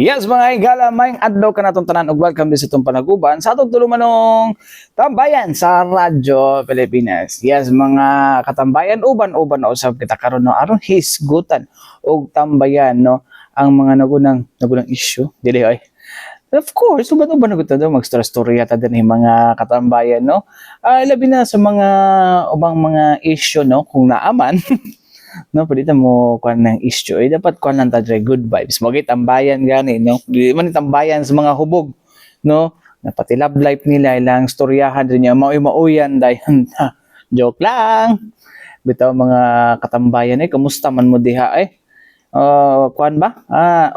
Yes, mga igala, may adlaw ka na itong tanan ug welcome din sa itong panaguban sa itong tulumanong Tambayan sa Radyo Pilipinas. Yes, mga katambayan, uban-uban na usab kita karon no aron hisgutan og tambayan no ang mga nagunang issue dili ay. Of course, uban-uban na gud daw magstorya ta din mga katambayan no. Labi na sa mga ubang mga issue no kung naaman no pwede mo kuan ng issue dapat kuan lang ta good vibes mo tambayan gani no di man tambayan sa mga hubog no na pati love life nila ilang storyahan din niya mauy-mauyan dayon joke lang bitaw mga katambayan kamusta man mo diha kuan ba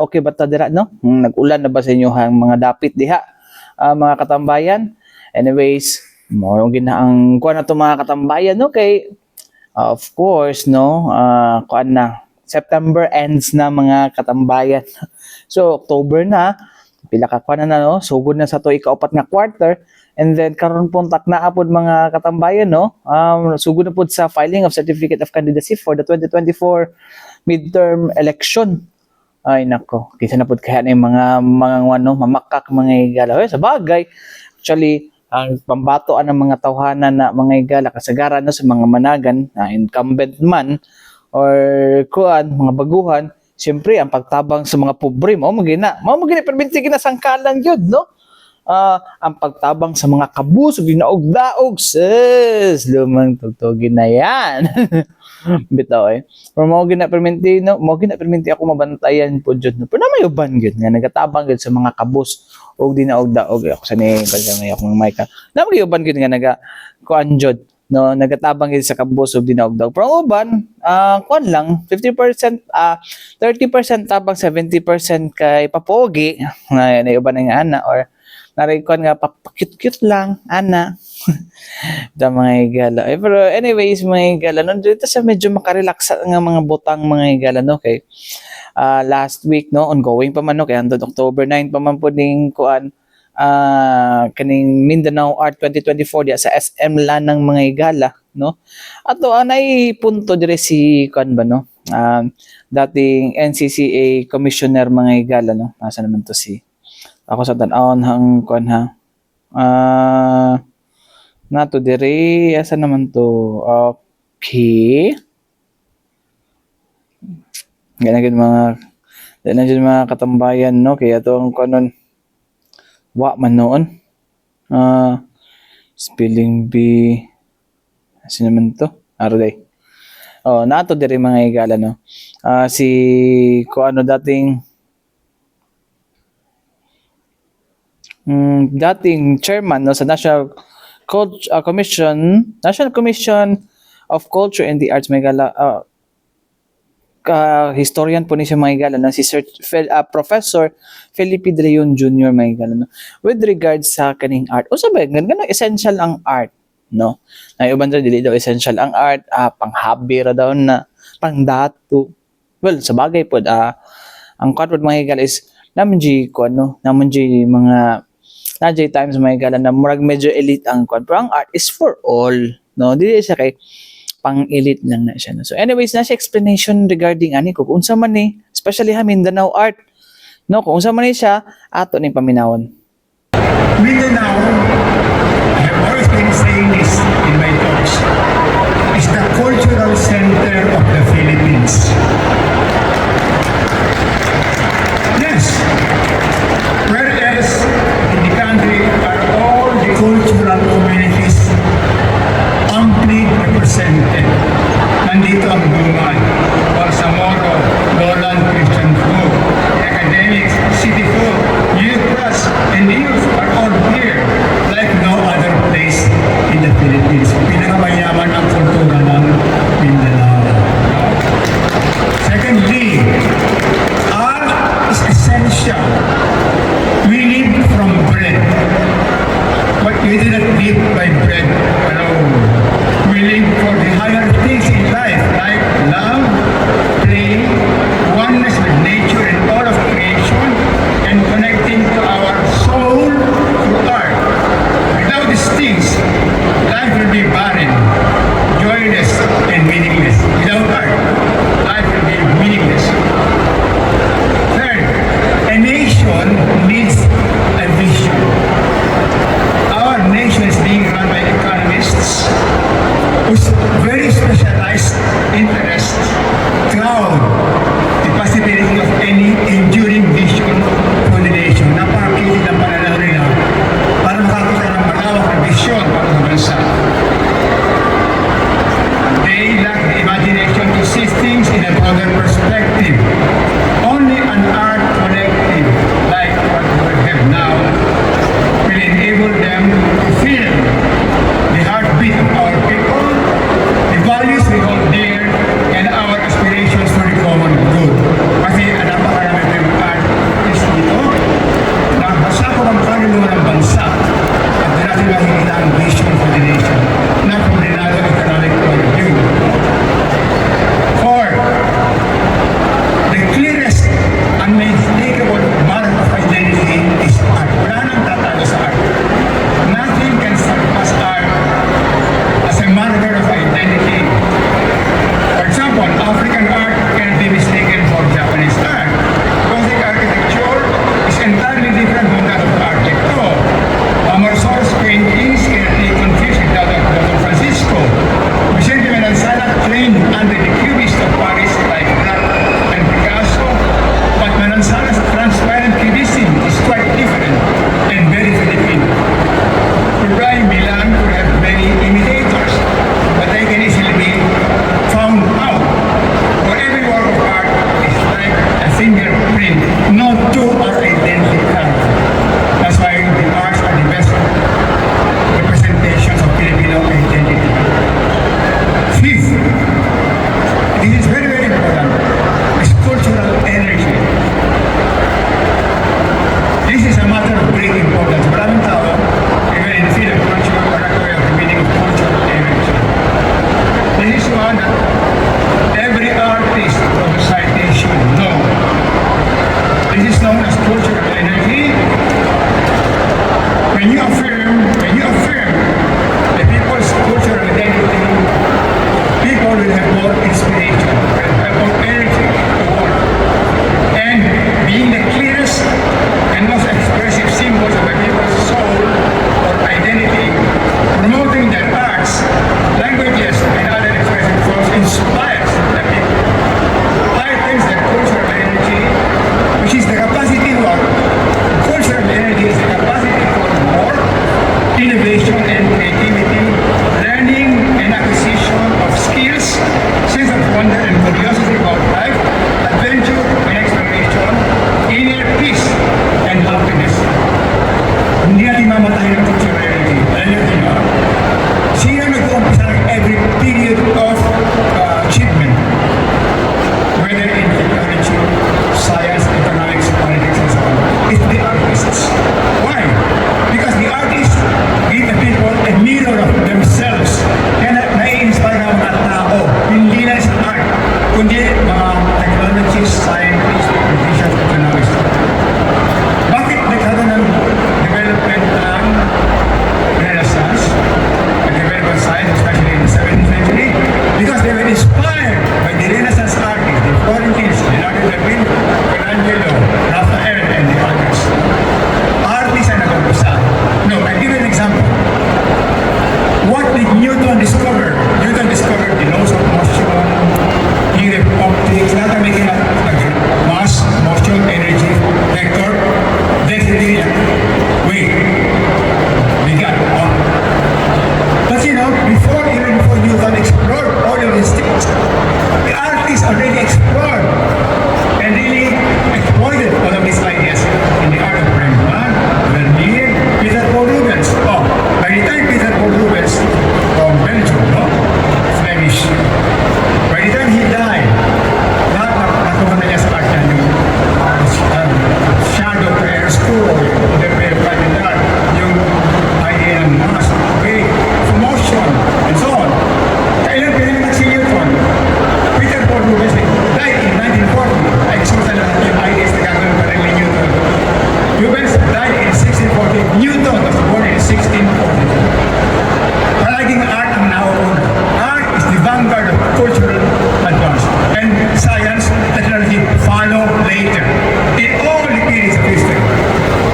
okay ba ta dira no nag-ulan na ba sa inyo hang mga dapit diha mga katambayan anyways mo ginaang kuan na to mga katambayan no kay of course, no, kuan na, September ends na mga katambayan. So, October na, pila ka kuan na, no, sugod na sa to ikaapat nga quarter, and then karon puntak na apod mga katambayan, no, sugod na pud sa filing of Certificate of Candidacy for the 2024 midterm election. Ay nako, kisa na pud kaya na yung mga ano, mamakak mga igala. Sa bagay, actually, ang pambatoan ng mga tawhanan na mga igala kasagaran na sa mga managan na incumbent man or kuan mga baguhan siyempre ang pagtabang sa mga pobre mo magina perminti ginasangkalan yun no ang pagtabang sa mga kabus ginaog-daog sis lumang tugtugin na yan bitaw pero mo gina perminti no mo gina perminti ako mabantayan po jud no pero na may uban gyud nga nagatabang gyud sa mga kabus og dinaog-daog ako sa ni kanang akong mic na may uban gyud nga naga kuan jud no nagatabang gyud sa kabus og dinaog-daog pero uban kuan lang 50% 30% tabang 70% kay papogi na uban nga ana or narikon nga papakit-cute lang ana da mga igala pero anyways mga igala no dito sa medyo makarelax nga mga butang mga igala no kay last week no ongoing pa man no kay hangtod October 9 pa man pud ning kuan kaning Mindanao Art 2024 diya sa SM Lanang mga igala no ato anay punto dire si kuan ba no dating NCCA commissioner mga igala no asa naman to si ako sa tan-awon hang kuan ha nato dire asa naman to okay ganagin mga katambayan no kaya to ang kanon wa man noon spelling bee asa naman to aroday nato dire mga igala no si ko ano dating chairman no sa National Commission of Culture and the Arts Megala historian po ni siya mga igala na si Professor Philippine Jr. mga igala no with regards sa kaning art o sabay ganun essential ang art no ay uban dili daw essential ang art pang-hobby ra daw na pang-dato well sa bagay pod ang art mga igala is naman mga najay times may gala na murag medyo elite ang kwan pero ang art is for all no dili siya kay pang elite lang na siya no? So anyways na siya explanation regarding ani kung unsa man ni especially Mindanao art no kung unsa man ni siya ato ning paminawon Mindanao, I have always been saying this in my talks, is the cultural center of the Philippines. Yes, where else in the country are all the cultural communities amply represented? Nandito ang Bungan, Bangsamoro, Lowland Christian Food, academics, city food, youth plus, and the youth are all here like no other place in the Philippines. Pinakamayaman ang kultura ng Mindanao. Secondly, art is essential. We live from bread. But we do not live by bread alone. We live for the higher things in life like love, play, oneness with nature and all of creation, and connecting to our soul through art. Without these things, life will be barren, joyless, and meaningless. Without art, life will be meaningless. Third, a nation This is known as cultural energy. When you affirm the people's cultural identity, people will have more inspiration, will have more energy to work. And being the clearest and most expressive symbols of a people's soul or identity, promoting their arts, languages, and other expressive forms inspires the people. I think that cultural energy, which is the capacity for cultural energy, is the capacity for more innovation and creativity, learning and acquisition of skills, sense of wonder and curiosity about life, adventure and exploration, inner peace and happiness. Hindi natin mamatay ng cultural energy. Alam niyo din, no? Sino nag-uumpisa ng every period of achievement? Whether in technology, science, economics, politics, and so on. It's the artists. Why? Because the artists give the people a mirror of themselves. Kaya nai-inspire ng mga tao, hindi lang sa art, kundi mga technologists, scientists, politicians, economists. Bakit nagkaroon ng development ng Renaissance, and development science, especially in the 17th century? Because they were inspired by the Renaissance artists, the Florentines, Leonardo da Vinci, Michelangelo, Raphael, and the others. Artists ang nag-umpisa. No, I'll give you an example. What did Newton discover? Newton discovered the laws of motion, theory of optics, lahat ang making up mass, motion, energy, vector, density, weight. We got one. But you know, even before Newton explored all of these things, the artists already explored and really exploited all of these ideas in the art of Rembrandt, Vermeer, Peter Paul Rubens. Oh, by the time Peter Paul Rubens from Belgium, no? Flemish. By the time he died, lahat nakuha na niya sa art niya yung shadow prayer school, the way of writing art, yung idea ng mass, weight, motion, and so on. Kailan pinanganak si Newton? Peter Paul Rubens died in 1940. Ay, sumunod na yung ideas na gagawin pa rin ni Newton. Rubens died in 1640. Newton was born in 1640. Palaging art ang nauuna. Art is the vanguard of cultural advance. And science, technology follow later. In all the periods of history.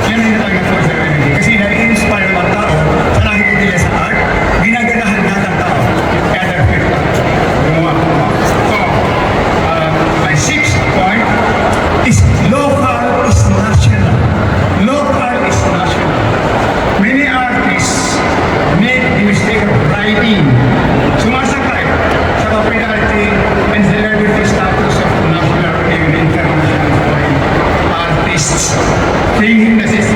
Yan yung talagang cultural energy. Kasi na-inspire ng tao sa nakikita nila sa art, ginaganahan lahat ng tao. Kaya they're people. So, my sixth point is local is national. Local is national. Many artists make the mistake of writing. Sumasakay sa popularity and celebrity status of national or even international artists. Thinking that this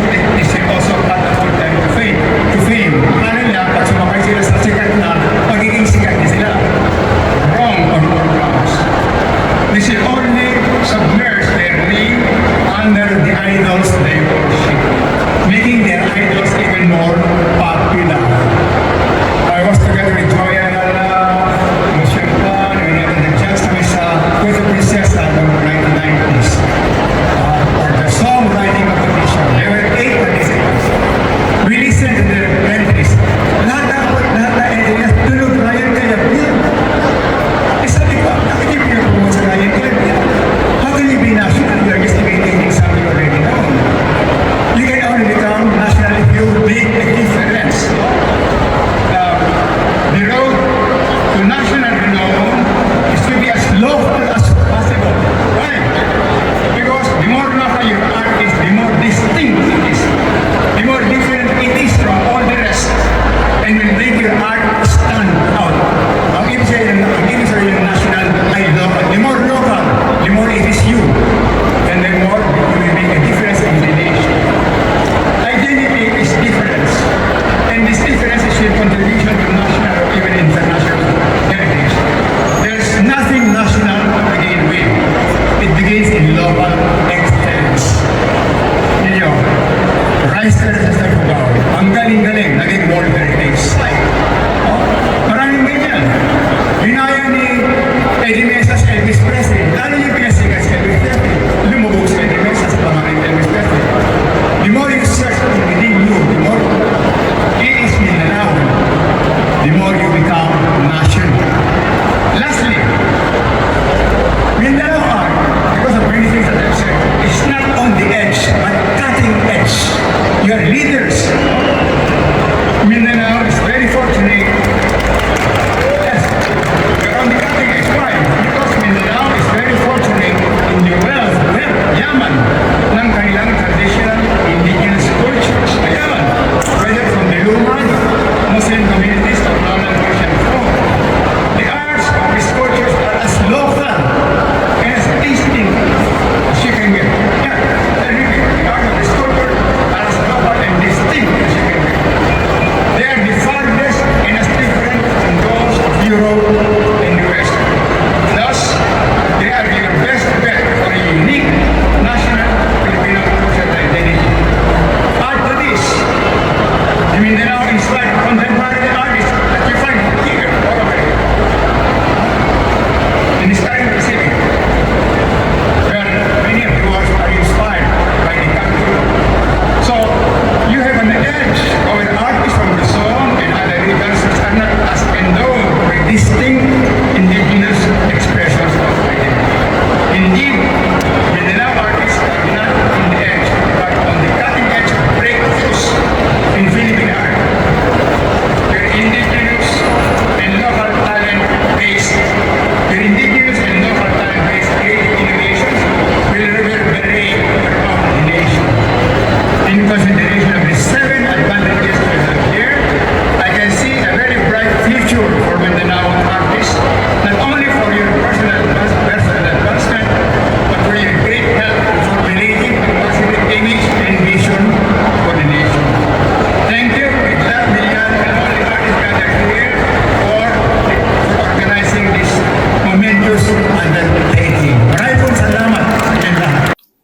is also catapult them to fame. Paano nila, pag sumakay sila sa sikat na, magiging sikat na sila. Wrong on all grounds. This will only submerge their name under the idols they worship, making their idols even more popular. I was together with Joya Monsieur Pan, and nag-judge kami sa Puerto Princesa noong 1990s. For the songwriting competition.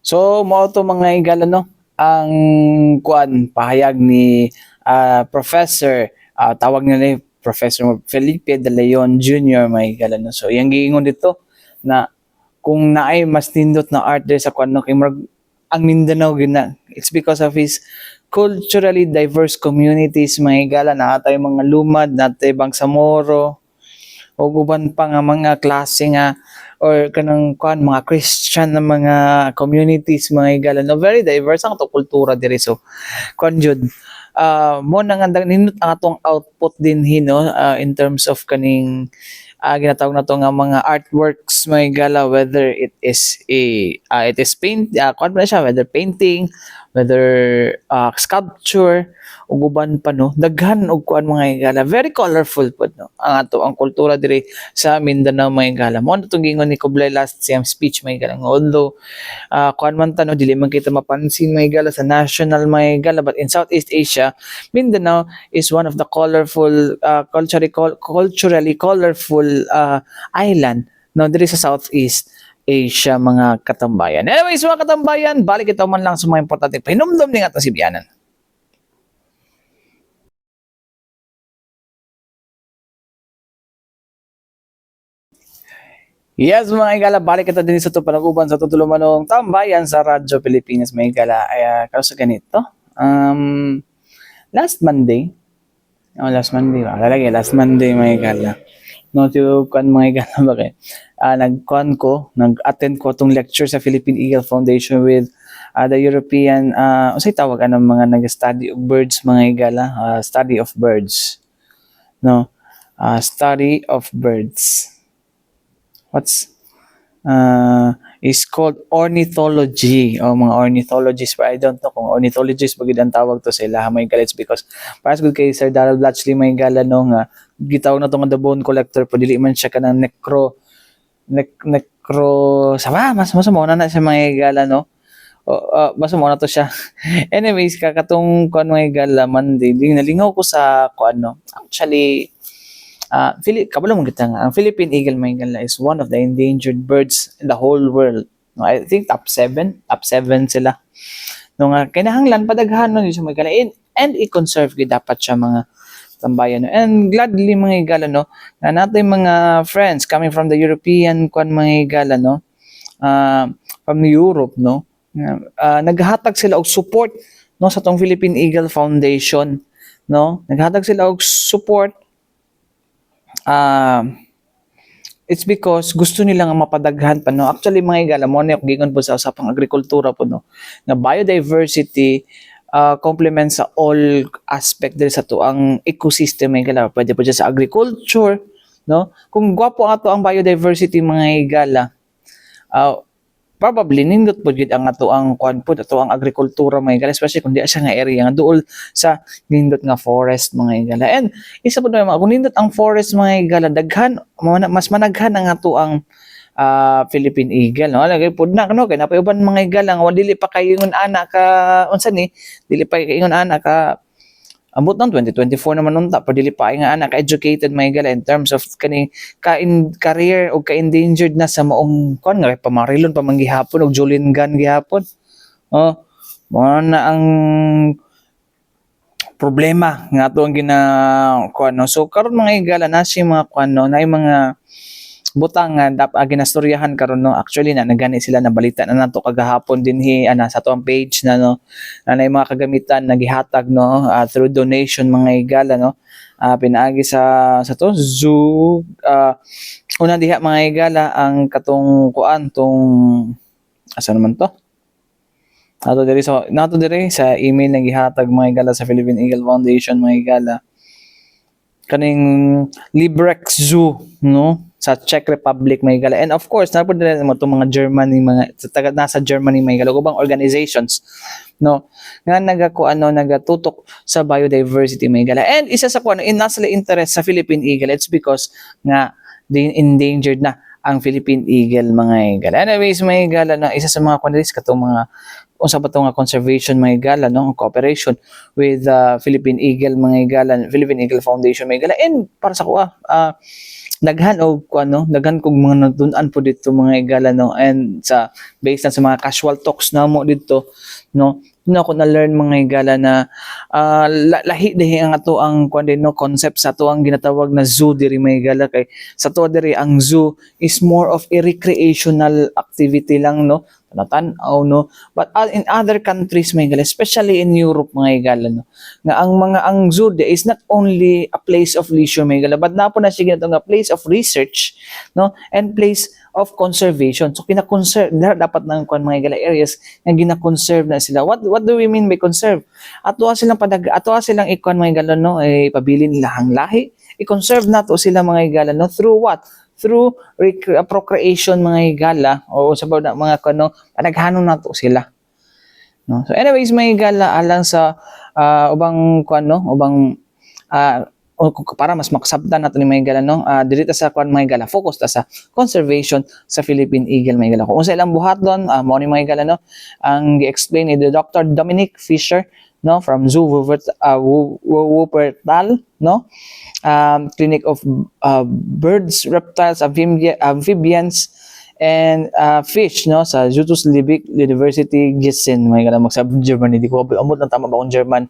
So mao to mga igala no ang pahayag ni Professor tawag nila ni Professor Felipe de Leon Jr. mga igala no. So yang giingon dito na kung naay mas nindot na art there sa kuan no kay ang Mindanao gina. It's because of his culturally diverse communities mga igala na atay mga lumad natay Bangsamoro o uban pa nga mga klase nga or kanang kuan mga Christian na mga communities mga igala no very diverse ang to kultura diri so kuan jud mo na nga nindot ang atong output din hino in terms of kaning ginatawag na to nga mga artworks mga igala whether it is paint kuan ba na siya whether painting whether sculpture ug uban pa no daghan og kuan mga igala very colorful pud no ang ato ang kultura diri sa Mindanao mga igala mo na itong gingon ni Kublai last siyang speech mga igala although kuan man ta no dili man kita mapansin mga igala sa national mga igala but in Southeast Asia Mindanao is one of the colorful culturally colorful island no diri sa Southeast Asia mga katambayan. Anyways mga katambayan, balik ito man lang sa mga importante pahinumdum ni nga si Bianan. Yes mga igala, balik kita din sa ito panaguban sa tutulumanong tambayan sa Radyo Pilipinas mga igala. Ay kaso ganito, last Monday last Monday mga igala. No, to kan mga igala bakit? Nag-attend ko tong lecture sa Philippine Eagle Foundation with the European, unsay tawag anong mga nag-study of birds mga igala, study of birds. No, study of birds. What's is called ornithology o mga ornithologists but I don't know kung ornithologist bagid ang tawag to sila may galets because paras good kay Sir Darrell Blatchley may gala no nga gitawag na to nga the bone collector pero dili man siya kanang necro mas mo na siya mga gala no mas mo na to siya anyways kakatong kuan mga gala Monday nalingaw ko sa kuan no actually kabalo mo kita nga, ang Philippine eagle mga igala is one of the endangered birds in the whole world. No, I think top 7 sila. No nga kinahanglan padaghan no sa mga igala and i-conserve gid dapat siya mga tambayan. No? And gladly mga igala no, na natin mga friends coming from the European kwan mga igala no, from Europe no, naghatag sila og support no sa tong Philippine Eagle Foundation no, naghatag sila og support it's because gusto nila nga mapadaghan pa no actually mga igala mo na gingon po sa usapang agrikultura po no na biodiversity complements sa all aspect diri sa to ang ecosystem mga igala pwede po sa agriculture no kung gwapo ato ang biodiversity mga igala probably nindot po gid ang ato ang kuan po ato ang agrikultura mga igala especially kung di siya nga area nga duol sa nindot nga forest mga igala and isa po na kung nindot ang forest mga igala daghan mas managhan ang ato ang Philippine eagle no lagay pud na no kay napayuban mga igala nga dili pa kay ingon ana ka unsa ni dili pa kay ingon ana ka ambot ng 2024 naman unta pa dili pa ay nga anak educated mga igala in terms of kani career o ka-endangered na sa maong kon nga pamarilon pa manggihapon og Julian gun gihapon mo na ang problema nga ato ang kuan no so karon mga igala na si mga kuan no na mga butang nga ginastoryahan karon no actually na nagani sila na balita na nato kagahapon dinhi sa to ang page na no na mga kagamitan nagihatag no through donation mga igala no pinaagi sa to zoo una diha mga igala ang katong kuan tong asa naman to nato diri sa email na gihatag mga igala sa Philippine Eagle Foundation mga igala kaning Librex Zoo no sa Czech Republic mga igala and of course napod nila mo itong mga Germany nasa Germany mga igala ubang organizations no nga nagatutok sa biodiversity mga igala and isa sa kuan in national interest sa Philippine eagle it's because nga endangered na ang Philippine eagle mga igala anyways mga igala na isa sa mga kuan katong mga unsa ba to nga conservation mga igala no cooperation with Philippine Eagle mga igala Philippine Eagle Foundation mga igala and para sa kuha daghan og kuno, daghan kog mga natun-an po dito mga igala no, and sa based na sa mga casual talks namo dito no, ako na learn mga igala na lahi dihi ang ato ang kuan din no concept sa ato ang ginatawag na zoo diri mga igala, kay sa to diri ang zoo is more of a recreational activity lang no, tan-aw no, but in other countries mga igala, especially in Europe mga igala no, nga ang zoo is not only a place of leisure mga igala, but napo na siya ginatawag nga place of research no, and place of conservation. So kina-conserve dapat nang kuan mga igala areas nga gina-conserve na sila. What do we mean by conserve? Ato silang silang ikuan mga igala no, pabilin nila ang lahi, i-conserve nato sila mga igala no, through what? Through procreation mga igala, o sa mga kano panaghanon nato sila no. So anyways mga igala, alang sa ubang kuano, ubang para mas makasabtan nato ni mga igala no, diri ta sa kuan mga igala, focus ta sa conservation sa Philippine eagle mga igala. Kung sa ilang buhaton mao ni mga igala no, ang gi-explain ni Dr. Dominic Fisher no, from Zoo Wuppertal no, Clinic of Birds, Reptiles, Amphibians, and Fish no, sa Justus Liebig University Gießen mga igala. Magsab German, hindi ko amot ng tama ba akong German.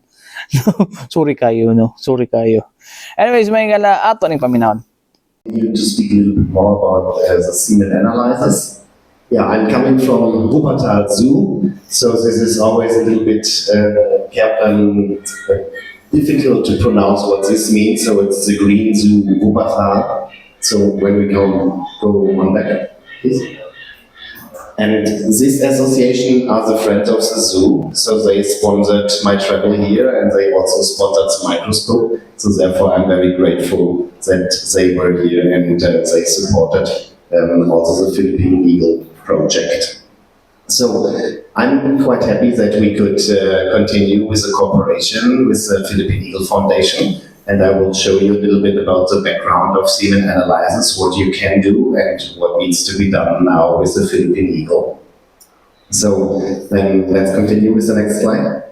Sorry kayo no, sorry kayo. Anyways mga igala, ato ning paminawon. You to speak a little bit more about the semen analysis. Yeah, I'm coming from Wuppertal Zoo, so this is always a little bit difficult to pronounce what this means. So it's the Green Zoo Wuppertal. So when we go one back, please. And this association are the Friends of the Zoo, so they sponsored my travel here and they also sponsored the microscope. So therefore I'm very grateful that they were here and they supported also the Philippine Eagle project. So I'm quite happy that we could continue with the cooperation with the Philippine Eagle Foundation. And I will show you a little bit about the background of semen analysis, what you can do and what needs to be done now with the Philippine Eagle. So then let's continue with the next slide.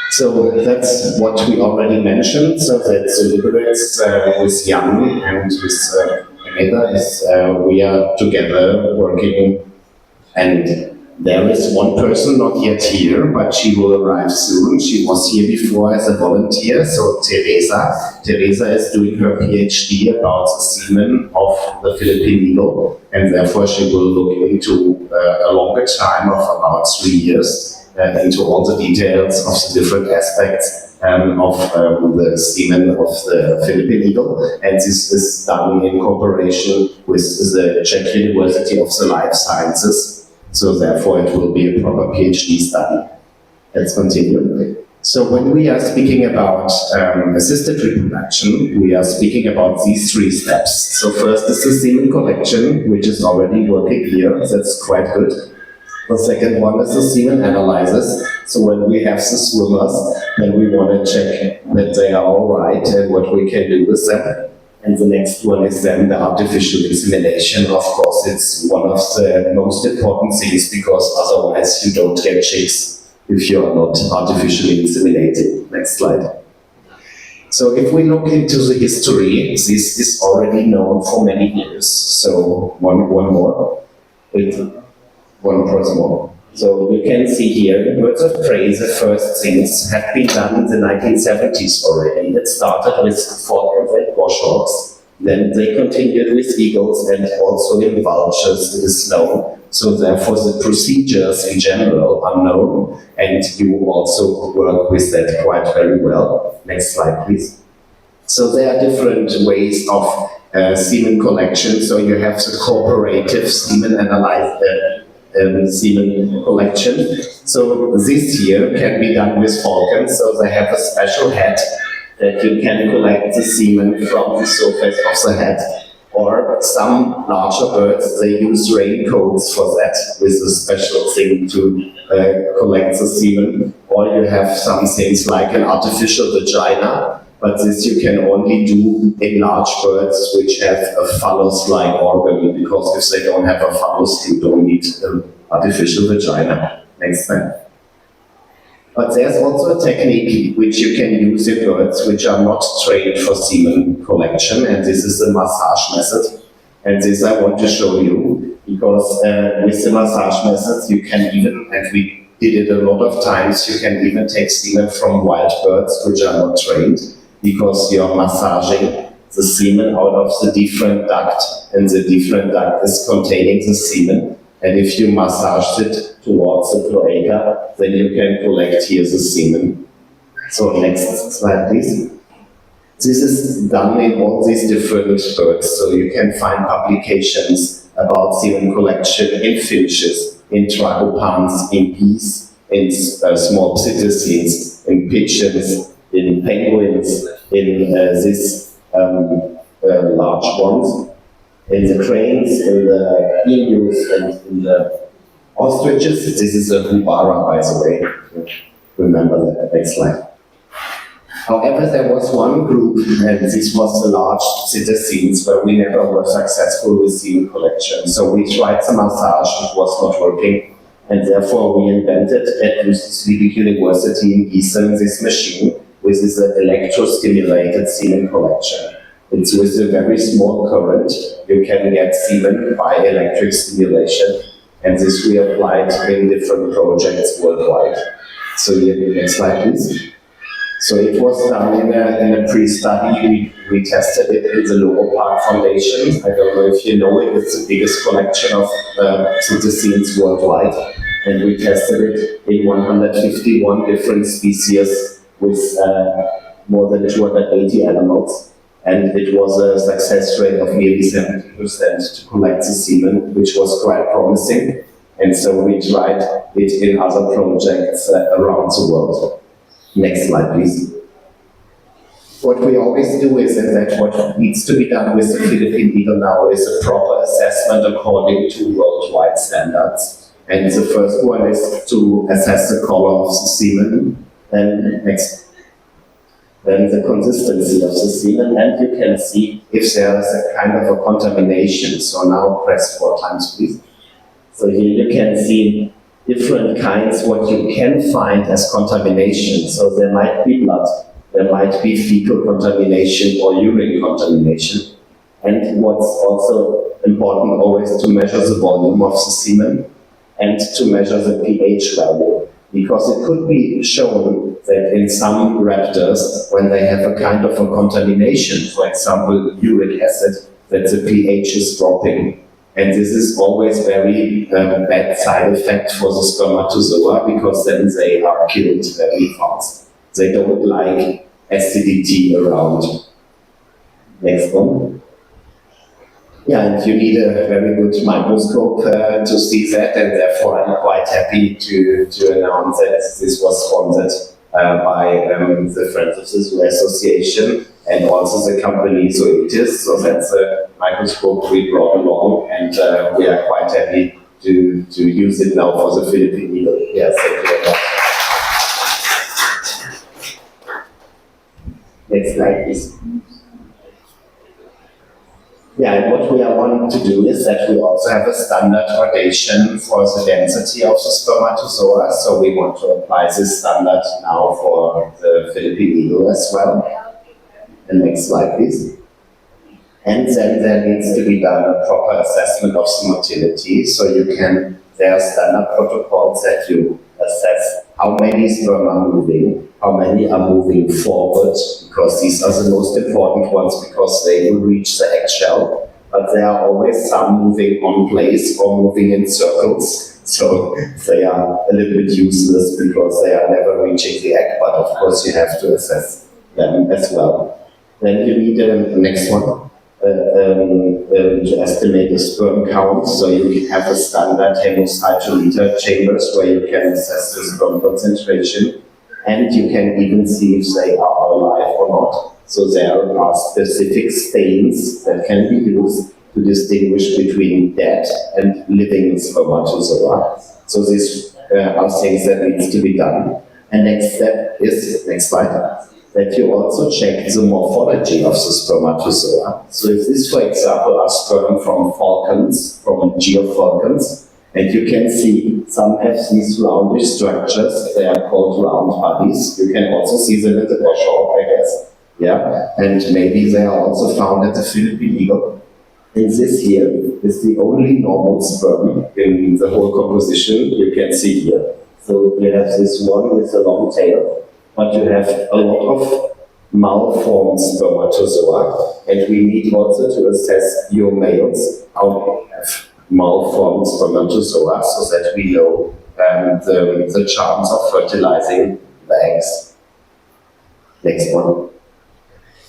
So that's what we already mentioned. So that the Liberates with Jan and with Aneta we are together working, and there is one person not yet here, but she will arrive soon. She was here before as a volunteer, so Teresa. Teresa is doing her PhD about the semen of the Philippine eagle, and therefore she will look into a longer time of about 3 years into all the details of the different aspects of the semen of the Philippine eagle. And this is done in cooperation with the Czech University of the Life Sciences. So therefore it will be a proper PhD study. Let's continue. So when we are speaking about assisted reproduction, we are speaking about these 3 steps. So first is the semen collection, which is already working here. That's quite good. The second one is the semen analysis. So when we have the swimmers, then we want to check that they are all right and what we can do with them. And the next one is then the artificial insemination. Of course, it's one of the most important things because otherwise you don't get chicks if you are not artificially inseminated. Next slide. So if we look into the history, this is already known for many years. So one more. Wait, one person more. So you can see here, in birds of prey, the first things have been done in the 1970s already. It started with falcons and goshawks. Then they continued with eagles and also in vultures, it is known. So therefore the procedures in general are known, and you also work with that quite very well. Next slide, please. So there are different ways of semen collection. So you have the cooperative semen analysis. Semen collection. So this here can be done with falcons. So they have a special head that you can collect the semen from the surface of the head. Or some larger birds, they use raincoats for that, with a special thing to collect the semen. Or you have some things like an artificial vagina, but this you can only do in large birds which have a phallus-like organ, because if they don't have a phallus, you don't need an artificial vagina. Next slide. But there's also a technique which you can use in birds which are not trained for semen collection, and this is the massage method. And this I want to show you, because with the massage method you can even, and we did it a lot of times, you can even take semen from wild birds which are not trained, because you're massaging the semen out of the different duct, and the different duct is containing the semen. And if you massage it towards the cloaca, then you can collect here the semen. So next slide, please. This is done in all these different birds, so you can find publications about semen collection in finches, in tragopans, in geese, in small psittacines, in pigeons, in penguins, in these large ones, in the cranes, in the emus, and in the ostriches. This is a hubara, by the way. Remember that. Next slide. However, there was one group, and this was the large psittacines, where we never were successful with semen collection. So we tried some massage, it was not working, and therefore we invented at Swedish University in Gießen this machine, which is an electrostimulated semen collection. It's with a very small current. You can get semen by electric stimulation, and this we applied in different projects worldwide. So here, next slide, please. So it was done in a pre-study. We tested it in the Lower Park Foundation. I don't know if you know it, it's the biggest collection of psittacines worldwide. And we tested it in 151 different species with more than 280 animals. And it was a success rate of nearly 70% to collect the semen, which was quite promising. And so we tried it in other projects around the world. Next slide, please. What we always do is that what needs to be done with the Philippine eagle now is a proper assessment according to worldwide standards. And the first one is to assess the color of the semen. Then next. Then the consistency of the semen, and you can see if there is a kind of a contamination. So now press 4 times, please. So here you can see different kinds what you can find as contamination. So there might be blood, there might be fecal contamination or urine contamination. And what's also important always to measure the volume of the semen and to measure the pH value. Because it could be shown that in some raptors, when they have a kind of a contamination, for example, uric acid, that the pH is dropping. And this is always very bad side effect for the spermatozoa, because then they are killed very fast. They don't like acidity around. Next one. Yeah, and you need a very good microscope to see that, and therefore I'm quite happy to announce that this was sponsored by the Friends of the Zoo Association and also the company Zoetis. So that's a microscope we brought along, and we are quite happy to use it now for the Philippine eagle. Yes, thank you very much. Next slide, please. Yeah, and what we are wanting to do is that we also have a standard gradation for the density of the spermatozoa. So we want to apply this standard now for the Philippine eagle as well. And next slide, please. And then there needs to be done a proper assessment of the motility. So there are standard protocols that you assess how many sperm are moving, how many are moving forward, because these are the most important ones because they will reach the eggshell. But there are always some moving on place or moving in circles. So they are a little bit useless because they are never reaching the egg, but of course you have to assess them as well. Then you need the next one. To estimate the sperm count, so you have a standard hemocytoliter chambers where you can assess the sperm concentration, and you can even see if they are alive or not. So there are specific stains that can be used to distinguish between dead and living spermatozoa. So these are things that needs to be done. And next step is, next slide, that you also check the morphology of the spermatozoa. So if this, for example, are sperm from falcons, from geofalcons, And you can see some have these roundish structures. They are called round bodies. You can also see them in the bush hawk, I guess. Yeah, and maybe they are also found at the Philippine eagle. And this here is the only normal sperm in the whole composition you can see here. So you have this one with a long tail, but you have a lot of malformed spermatozoa, and we need also to assess your males how they have malformed spermatozoa so that we know the chance of fertilizing the eggs. Next one.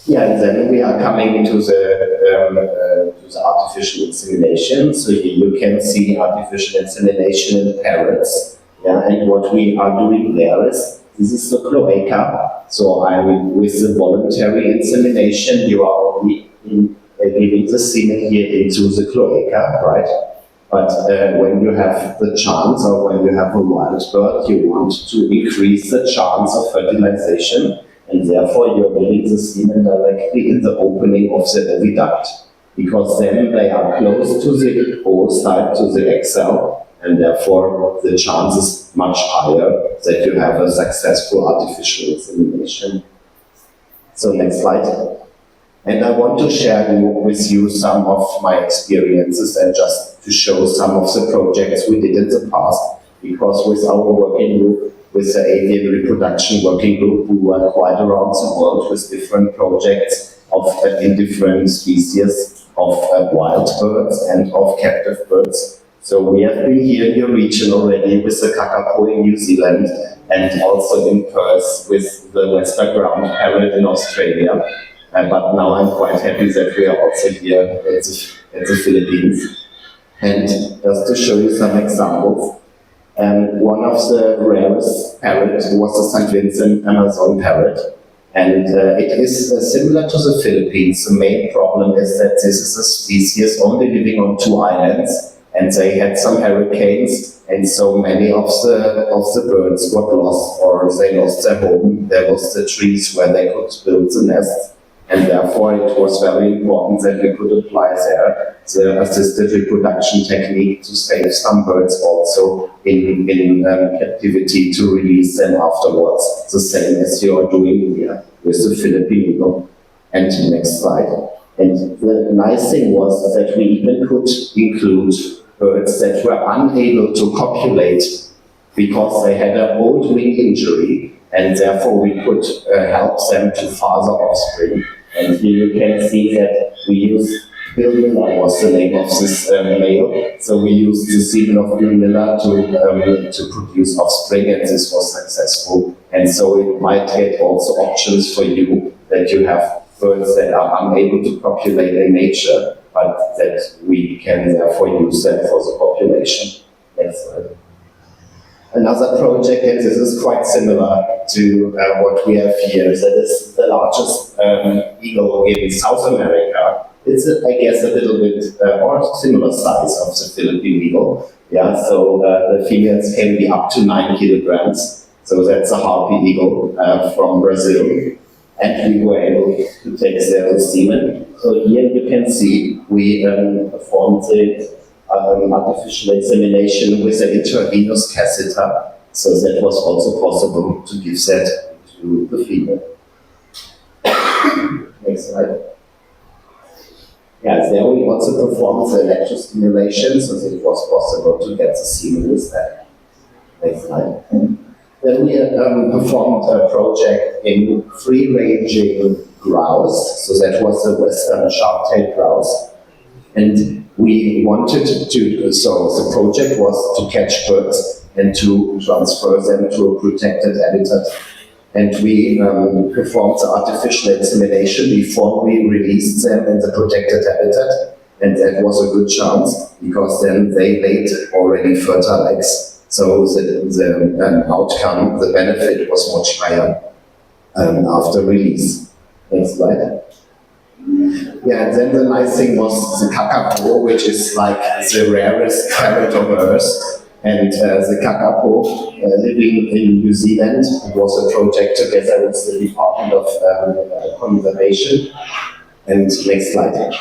Yeah, and then we are coming to the artificial insemination. So here you can see artificial insemination in parrots. Yeah, and what we are doing there is, this is the cloaca. So I'm with the voluntary insemination, you are only giving the semen here into the cloaca, right? But when you have the chance, or when you have a wild bird, you want to increase the chance of fertilization, and therefore you're giving the semen directly in the opening of the oviduct, because then they are close to the oocyte, to the egg cell, and therefore the chance is much higher that you have a successful artificial insemination. So next slide. And I want to share with you some of my experiences and just to show some of the projects we did in the past, because with our working group, with the avian reproduction working group, we were quite around the world with different projects in different species of wild birds and of captive birds. So we have been here in your region already with the kakapo in New Zealand, and also in Perth with the Western ground parrot in Australia. But now I'm quite happy that we are also here at the Philippines. And just to show you some examples, one of the rarest parrots was the St. Vincent Amazon parrot. And it is similar to the Philippines. The main problem is that this is a species only living on 2 islands. And they had some hurricanes, and so many of the birds got lost, or they lost their home, they lost the trees where they could build the nests, and therefore it was very important that we could apply there the assisted reproduction technique to save some birds also in captivity, to release them afterwards, the same as you are doing here with the Philippine eagle. And next slide. And the nice thing was that we even could include birds that were unable to copulate because they had an old wing injury, and therefore we could help them to father offspring. And here you can see that we used Bill was the name of this male, so we used the semen of Bill to produce offspring, and this was successful. And so it might get also options for you, that you have birds that are unable to copulate in nature, but that we can therefore use them for the population. Next slide. Another project, and this is quite similar to what we have here, that is the largest eagle in South America. It's, I guess, a little bit or similar size of the Philippine eagle. Yeah, so the females can be up to 9 kilograms. So that's a harpy eagle from Brazil. And we were able to take several semen. So here you can see we performed the artificial insemination with an intravenous catheter. So that was also possible to give that to the female. Next slide. Yes, there we also performed the electrostimulation, so that it was possible to get the semen with that. Next slide. Then we performed a project in free-ranging grouse, so that was the western sharp-tailed grouse. And we wanted to, so the project was to catch birds and to transfer them to a protected habitat. And we performed the artificial insemination before we released them in the protected habitat. And that was a good chance, because then they laid already fertile eggs. So the outcome, the benefit was much higher after release. Next slide. Yeah, and then the nice thing was the kakapo, which is like the rarest parrot on Earth. And the kakapo living in New Zealand, it was a project together with the Department of Conservation. And next slide.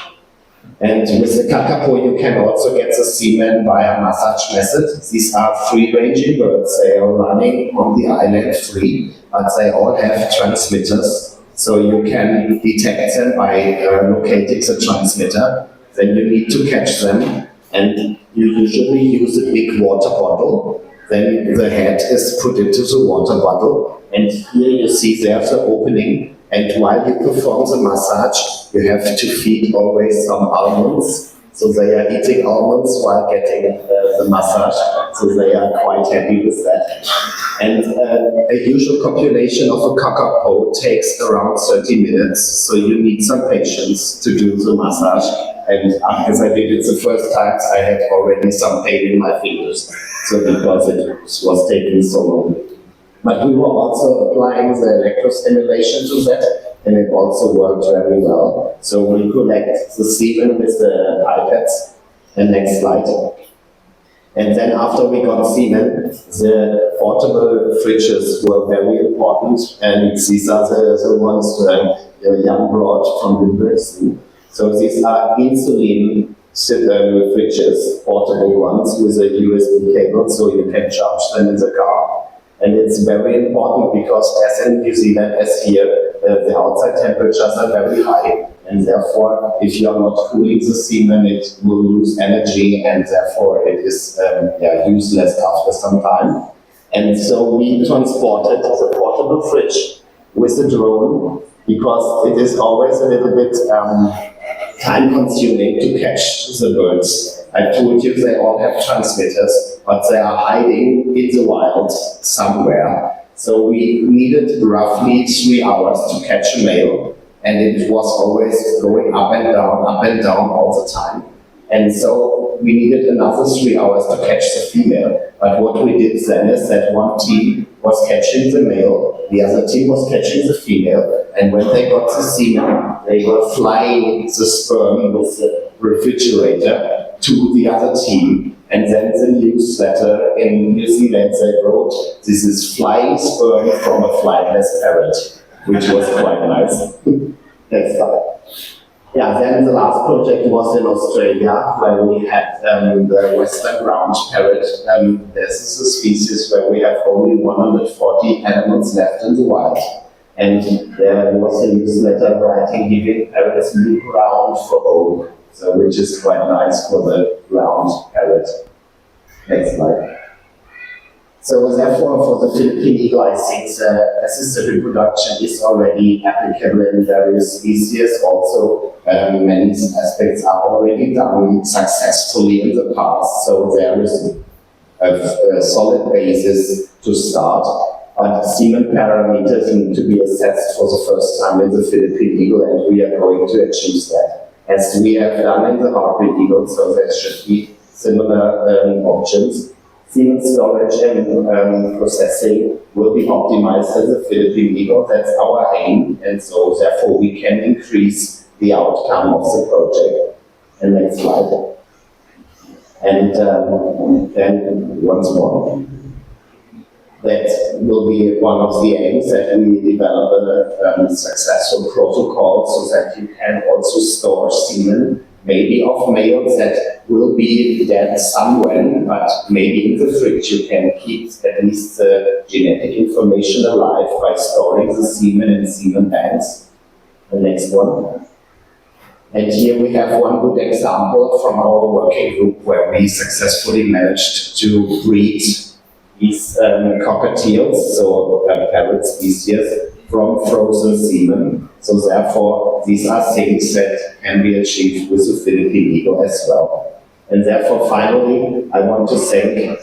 And with the kakapo, you can also get the semen via massage method. These are free-ranging birds. They are running on the island free, but they all have transmitters. So you can detect them by locating the transmitter. Then you need to catch them, and you usually use a big water bottle. Then the head is put into the water bottle, and here you see there's the opening. And while you perform the massage, you have to feed always some almonds. So they are eating almonds while getting the massage. So they are quite happy with that. And a usual copulation of a kakapo takes around 30 minutes. So you need some patience to do the massage. And as I did it the first times, I had already some pain in my fingers. So because it was taking so long. But we were also applying the electrostimulation to that, and it also worked very well. So we collect the semen with the pipettes. And next slide. And then after we got semen, the portable fridges were very important, and these are the ones Jan brought from the university. So these are insulin fridges, portable ones with a USB cable, so you can charge them in the car. And it's very important because as in New Zealand, as here, the outside temperatures are very high. And therefore, if you are not cooling the semen, it will lose energy, and therefore it is useless after some time. And so we transported the portable fridge with the drone because it is always a little bit time-consuming to catch the birds. I told you they all have transmitters, but they are hiding in the wild somewhere. So we needed roughly 3 hours to catch a male, and it was always going up and down all the time. And so we needed another 3 hours to catch the female. But what we did then is that one team was catching the male, the other team was catching the female, and when they got the semen, they were flying the sperm with the refrigerator to the other team. And then the newsletter in New Zealand, they wrote, "This is flying sperm from a flightless parrot," which was quite nice. Next slide. Yeah, then the last project was in Australia, where we had the western ground parrot. This is a species where we have only 140 animals left in the wild. And there was a newsletter writing, "Giving parrots new ground for home," so which is quite nice for the ground parrot. Next slide. So therefore, for the Philippine eagle, I think assisted reproduction is already applicable in various species. Also, many aspects are already done successfully in the past. So there is a solid basis to start. But semen parameters need to be assessed for the first time in the Philippine eagle, and we are going to achieve that, as we have done in the heartbeat eagle. So there should be similar options. Semen storage and processing will be optimized in the Philippine eagle. That's our aim, and so therefore we can increase the outcome of the project. And next slide. And then once more. That will be one of the aims, that we develop a successful protocol so that you can also store semen, maybe of males that will be dead somewhere, but maybe in the fridge you can keep at least the genetic information alive by storing the semen in semen banks. The next one. And here we have one good example from our working group where we successfully managed to breed these cockatiels, so parrot species, from frozen semen. So therefore, these are things that can be achieved with the Philippine eagle as well. And therefore, finally, I want to thank,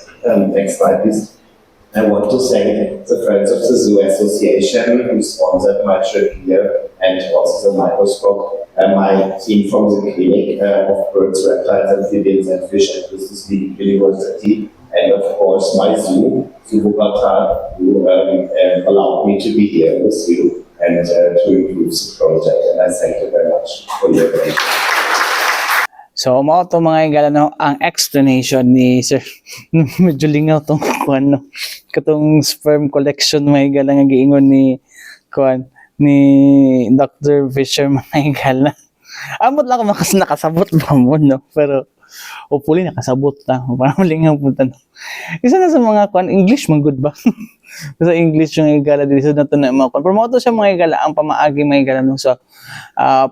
next slide please. I want to thank the Friends of the Zoo Association who sponsored my trip here, and also the microscope, my team from the clinic of birds, reptiles, amphibians, and fish at the University. And of course, my zoo, Wuppertal, who allowed me to be here with you and to improve the project. And I thank you very much for your attention. So, mao to mga igala no, ang explanation ni Sir. Medyo lingaw tong kuan no. Katong sperm collection mga igala nga giingon ni kuan ni Dr. Fisher mga igala. Amot lang ako nakasabot pa mo, no? Pero, hopefully, nakasabot na. Parang malingang punta, no? Isa na sa mga kwan, English, man good ba? Sa English yung igala dito na ito na mga kwan. Pero mo ito siya mga igala, ang pamaagi mga igala no, sa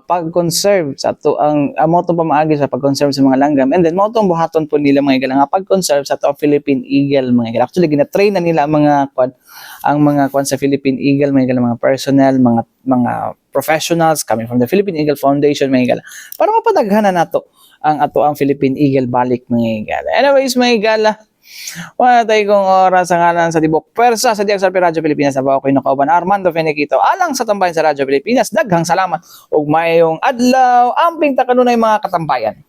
pag-conserve sa ito, ang mo itong pamaagi sa pag-conserve sa mga langgam. And then, mo itong buhaton po nila mga igala nga pag-conserve sa ito Philippine Eagle mga igala. Actually, gina-train na nila ang mga kwan sa Philippine Eagle, mga igala, mga personnel, mga professionals coming from the Philippine Eagle Foundation, mga igala, para mapadaghan na nato ang Philippine Eagle balik, mga igala. Anyways, mga igala, wala tayo kong oras ang ngalan sa tibok pwersa sa DXRP Radyo Pilipinas na ba ako kinukauban Armando Feniquito alang sa tambayan sa Radyo Pilipinas. Daghang salamat ug mayong adlaw amping takanunay mga katambayan.